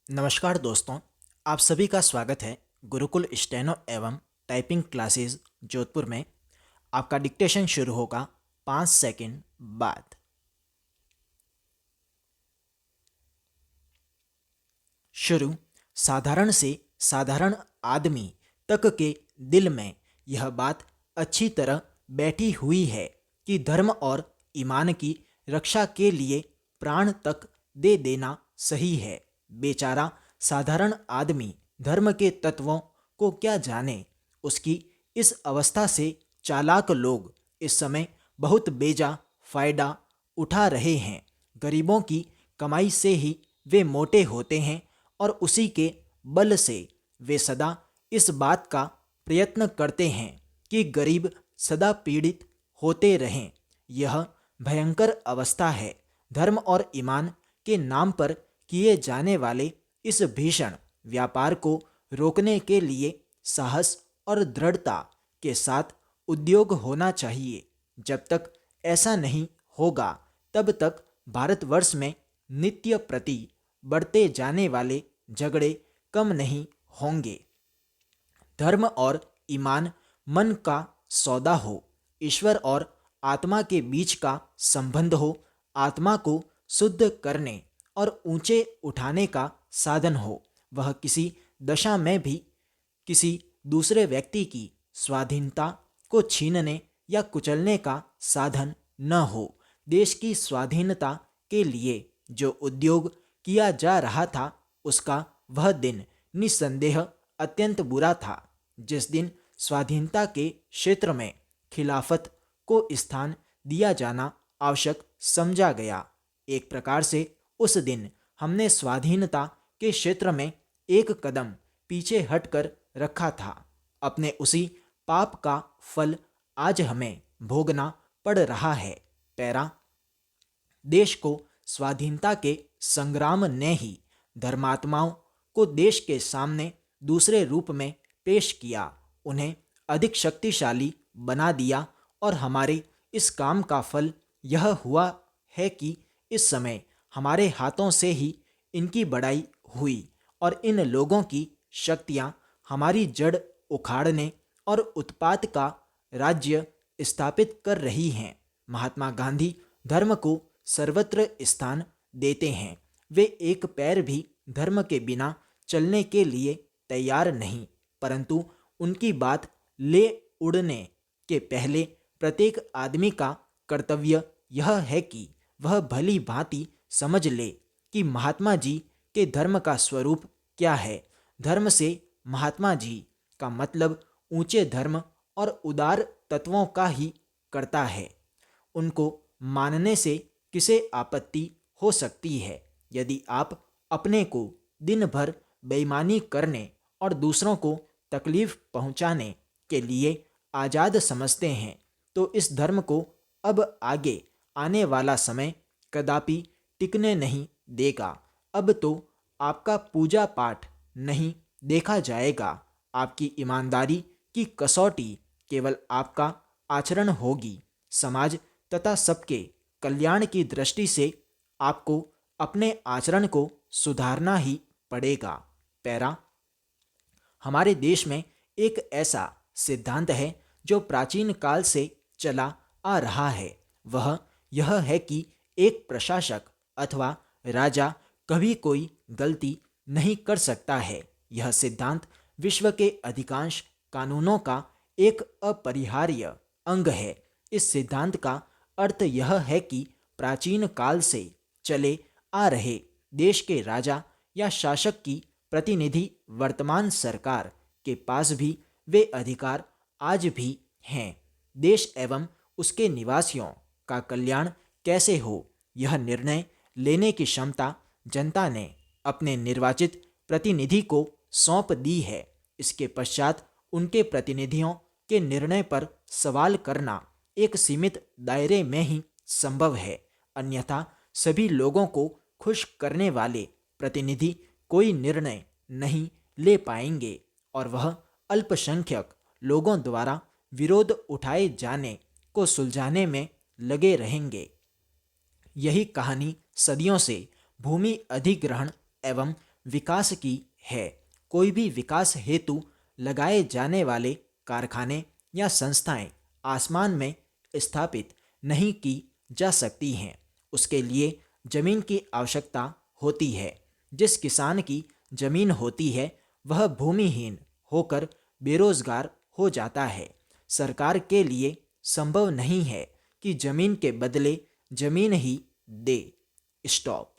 नमस्कार दोस्तों, आप सभी का स्वागत है गुरुकुल स्टेनो एवं टाइपिंग क्लासेस जोधपुर में। आपका डिक्टेशन शुरू होगा 5 सेकंड बाद। शुरू। साधारण से साधारण आदमी तक के दिल में यह बात अच्छी तरह बैठी हुई है कि धर्म और ईमान की रक्षा के लिए प्राण तक दे देना सही है। बेचारा साधारण आदमी धर्म के तत्वों को क्या जाने। उसकी इस अवस्था से चालाक लोग इस समय बहुत बेजा फायदा उठा रहे हैं। गरीबों की कमाई से ही वे मोटे होते हैं और उसी के बल से वे सदा इस बात का प्रयत्न करते हैं कि गरीब सदा पीड़ित होते रहें। यह भयंकर अवस्था है। धर्म और ईमान के नाम पर किए जाने वाले इस भीषण व्यापार को रोकने के लिए साहस और दृढ़ता के साथ उद्योग होना चाहिए। जब तक ऐसा नहीं होगा तब तक भारतवर्ष में नित्य प्रति बढ़ते जाने वाले झगड़े कम नहीं होंगे। धर्म और ईमान मन का सौदा हो, ईश्वर और आत्मा के बीच का संबंध हो, आत्मा को शुद्ध करने और ऊंचे उठाने का साधन हो। वह किसी दशा में भी किसी दूसरे व्यक्ति की स्वाधीनता को छीनने या कुचलने का साधन न हो। देश की स्वाधीनता के लिए जो उद्योग किया जा रहा था उसका वह दिन निस्संदेह अत्यंत बुरा था। जिस दिन स्वाधीनता के क्षेत्र में खिलाफत को स्थान दिया जाना आवश्यक समझा गया, एक प्रकार से उस दिन हमने स्वाधीनता के क्षेत्र में एक कदम पीछे हटकर रखा था। अपने उसी पाप का फल आज हमें भोगना पड़ रहा है। पैरा। देश को स्वाधीनता के संग्राम ने ही धर्मात्माओं को देश के सामने दूसरे रूप में पेश किया, उन्हें अधिक शक्तिशाली बना दिया और हमारे इस काम का फल यह हुआ है कि इस समय हमारे हाथों से ही इनकी बढ़ाई हुई और इन लोगों की शक्तियाँ हमारी जड़ उखाड़ने और उत्पात का राज्य स्थापित कर रही हैं। महात्मा गांधी धर्म को सर्वत्र स्थान देते हैं। वे एक पैर भी धर्म के बिना चलने के लिए तैयार नहीं, परंतु उनकी बात ले उड़ने के पहले प्रत्येक आदमी का कर्तव्य यह है कि वह भली भांति समझ ले कि महात्मा जी के धर्म का स्वरूप क्या है। धर्म से महात्मा जी का मतलब ऊंचे धर्म और उदार तत्वों का ही करता है। उनको मानने से किसे आपत्ति हो सकती है। यदि आप अपने को दिन भर बेईमानी करने और दूसरों को तकलीफ पहुंचाने के लिए आज़ाद समझते हैं तो इस धर्म को अब आगे आने वाला समय कदापि टिकने नहीं देगा। अब तो आपका पूजा पाठ नहीं देखा जाएगा, आपकी ईमानदारी की कसौटी केवल आपका आचरण होगी। समाज तथा सबके कल्याण की दृष्टि से आपको अपने आचरण को सुधारना ही पड़ेगा। पैरा। हमारे देश में एक ऐसा सिद्धांत है जो प्राचीन काल से चला आ रहा है। वह यह है कि एक प्रशासक अथवा राजा कभी कोई गलती नहीं कर सकता है। यह सिद्धांत विश्व के अधिकांश कानूनों का एक अपरिहार्य अंग है। इस सिद्धांत का अर्थ यह है कि प्राचीन काल से चले आ रहे देश के राजा या शासक की प्रतिनिधि वर्तमान सरकार के पास भी वे अधिकार आज भी हैं। देश एवं उसके निवासियों का कल्याण कैसे हो, यह निर्णय लेने की क्षमता जनता ने अपने निर्वाचित प्रतिनिधि को सौंप दी है। इसके पश्चात उनके प्रतिनिधियों के निर्णय पर सवाल करना एक सीमित दायरे में ही संभव है, अन्यथा सभी लोगों को खुश करने वाले प्रतिनिधि कोई निर्णय नहीं ले पाएंगे और वह अल्पसंख्यक लोगों द्वारा विरोध उठाए जाने को सुलझाने में लगे रहेंगे। यही कहानी सदियों से भूमि अधिग्रहण एवं विकास की है। कोई भी विकास हेतु लगाए जाने वाले कारखाने या संस्थाएं आसमान में स्थापित नहीं की जा सकती हैं। उसके लिए जमीन की आवश्यकता होती है। जिस किसान की जमीन होती है वह भूमिहीन होकर बेरोजगार हो जाता है। सरकार के लिए संभव नहीं है कि जमीन के बदले जमीन ही दे। स्टॉप।